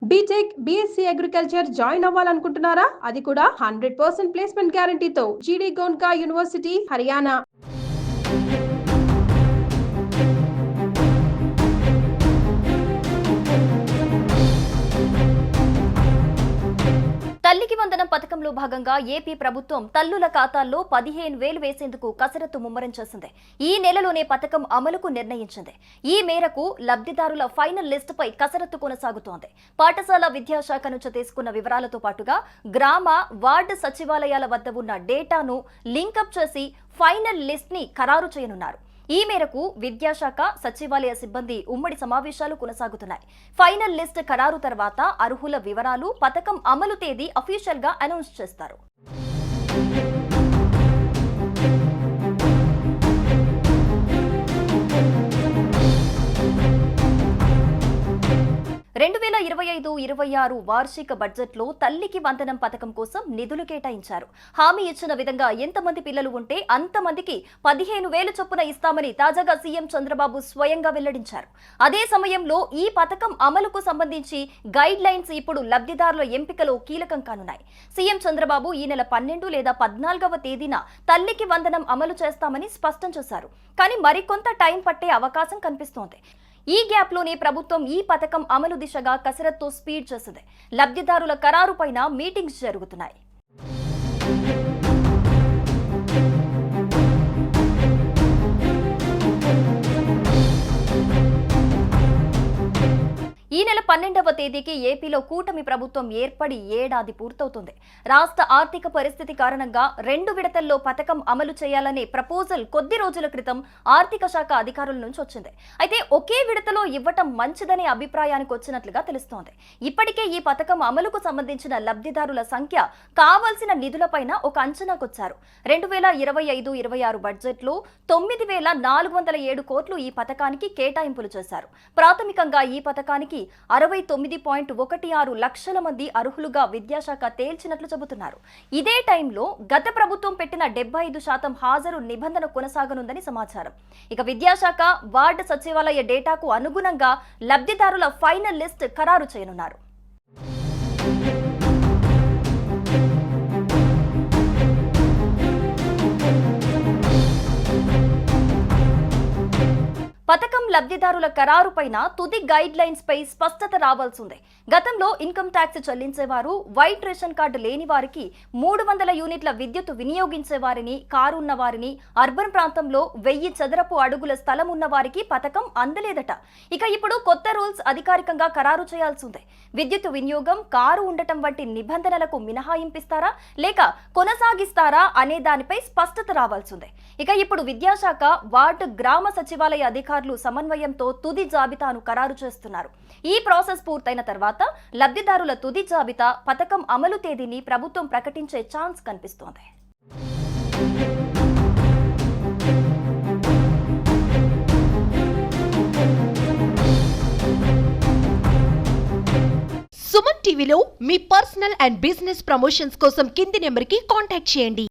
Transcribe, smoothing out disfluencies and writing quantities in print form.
BTech, BSc agriculture join అవ్వాలనుకుంటున్నారా? అది కూడా 100% ప్లేస్మెంట్ గ్యారంటీతో. జీడీ గోన్కా యూనివర్సిటీ, హర్యానా. తల్లికి వందనం పథకంలో భాగంగా ఏపీ ప్రభుత్వం తల్లుల ఖాతాల్లో 15,000 వేసేందుకు కసరత్తు ముమ్మరం చేసింది. ఈ నెలలోనే పథకం అమలుకు నిర్ణయించింది. ఈ మేరకు లబ్ధిదారుల ఫైనల్ లిస్టుపై కసరత్తు కొనసాగుతోంది. పాఠశాల విద్యాశాఖ నుంచి తీసుకున్న వివరాలతో పాటుగా గ్రామ, వార్డు సచివాలయాల వద్ద ఉన్న డేటాను లింకప్ చేసి ఫైనల్ లిస్ట్ ని ఖరారు చేయనున్నారు. ఈ మేరకు విద్యాశాఖ, సచివాలయ సిబ్బంది ఉమ్మడి సమావేశాలు కొనసాగుతున్నాయి. ఫైనల్ లిస్ట్ ఖరారు తర్వాత అర్హుల వివరాలు, పథకం అమలు తేదీ అఫీషియల్ గా అనౌన్స్ చేస్తారు. 2025-26 వార్షిక బడ్జెట్లో తల్లికి వందనం పథకం కోసం నిధులు కేటాయించారు. హామీ ఇచ్చిన విధంగా ఎంతమంది పిల్లలు ఉంటే అంతమందికి 15,000 చొప్పున ఇస్తామని తాజాగా సీఎం చంద్రబాబు స్వయంగా వెల్లడించారు. అదే సమయంలో ఈ పథకం అమలుకు సంబంధించి గైడ్ లైన్స్ ఇప్పుడు లబ్ధిదారుల ఎంపికలో కీలకం కానున్నాయి. సీఎం చంద్రబాబు ఈ నెల 12 లేదా 14వ తేదీన తల్లికి వందనం అమలు చేస్తామని స్పష్టం చేశారు. కానీ మరికొంత టైం పట్టే అవకాశం కనిపిస్తోంది. ఈ గ్యాప్ లోనే ప్రభుత్వం ఈ పథకం అమలు దిశగా కసరత్తు స్పీడ్ చేసింది. లబ్ధిదారుల ఖరారుపైన మీటింగ్స్ జరుగుతున్నాయి. ఈ నెల 12వ తేదీకి ఏపీలో కూటమి ప్రభుత్వం ఏర్పడి ఏడాది పూర్తవుతుంది. రాష్ట్ర ఆర్థిక పరిస్థితి కారణంగా 2 విడతల్లో పథకం అమలు చేయాలనే ప్రపోజల్ కొద్ది రోజుల క్రితం ఆర్థిక శాఖ అధికారుల నుంచి వచ్చింది. అయితే ఒకే విడతలో ఇవ్వటం మంచిదనే అభిప్రాయానికి వచ్చినట్లుగా తెలుస్తోంది. ఇప్పటికే ఈ పథకం అమలుకు సంబంధించిన లబ్ధిదారుల సంఖ్య కావాల్సిన నిధులపైన ఒక అంచనాకొచ్చారు. 2025-26 బడ్జెట్లో 9,407 కోట్లు ఈ పథకానికి కేటాయింపులు చేశారు. ప్రాథమికంగా ఈ పథకానికి 69.16 లక్షల మంది అర్హులుగా విద్యాశాఖ తేల్చినట్లు చెబుతున్నారు. ఇదే టైంలో గత ప్రభుత్వం పెట్టిన 75% హాజరు నిబంధన కొనసాగనుందని సమాచారం. ఇక విద్యాశాఖ, వార్డు సచివాలయ డేటాకు అనుగుణంగా లబ్ధిదారుల ఫైనల్ లిస్ట్ ఖరారు చేయనున్నారు. పథకం లబ్ధిదారుల ఖరారుపైన తుది గైడ్ లైన్స్ పై స్పష్టత రావాల్సిందే. గతంలో ఇన్కమ్ ట్యాక్స్ చెల్లించేవారు, వైట్ రేషన్ కార్డు లేని వారికి, 300 యూనిట్ల విద్యుత్ వినియోగించేవారిని, కారు ఉన్న వారిని, అర్బన్ ప్రాంతంలో 1000 చదరపు అడుగుల స్థలం ఉన్న వారికి పథకం అందలేదట. ఇక ఇప్పుడు కొత్త రూల్స్ అధికారికంగా ఖరారు చేయాల్సిందే. విద్యుత్ వినియోగం, కారు ఉండటం వంటి నిబంధనలకు మినహాయింపిస్తారా లేక కొనసాగిస్తారా అనే దానిపై స్పష్టత రావాల్సిందే. ఇక ఇప్పుడు విద్యాశాఖ, వార్డు, గ్రామ సచివాలయ అధికారులు సమన్వయంతో తుది జాబితాను ఖరారు చేస్తున్నారు. ఈ ప్రాసెస్ పూర్తయిన తర్వాత లబ్ధిదారుల తుది జాబితా, పథకం అమలు తేదీని ప్రభుత్వం ప్రకటించే ఛాన్స్ కనిపిస్తోంది. సుమన్ టీవీలో మీ పర్సనల్ అండ్ బిజినెస్ ప్రమోషన్స్ కోసం కింది నెంబర్కి కాంటాక్ట్ చేయండి.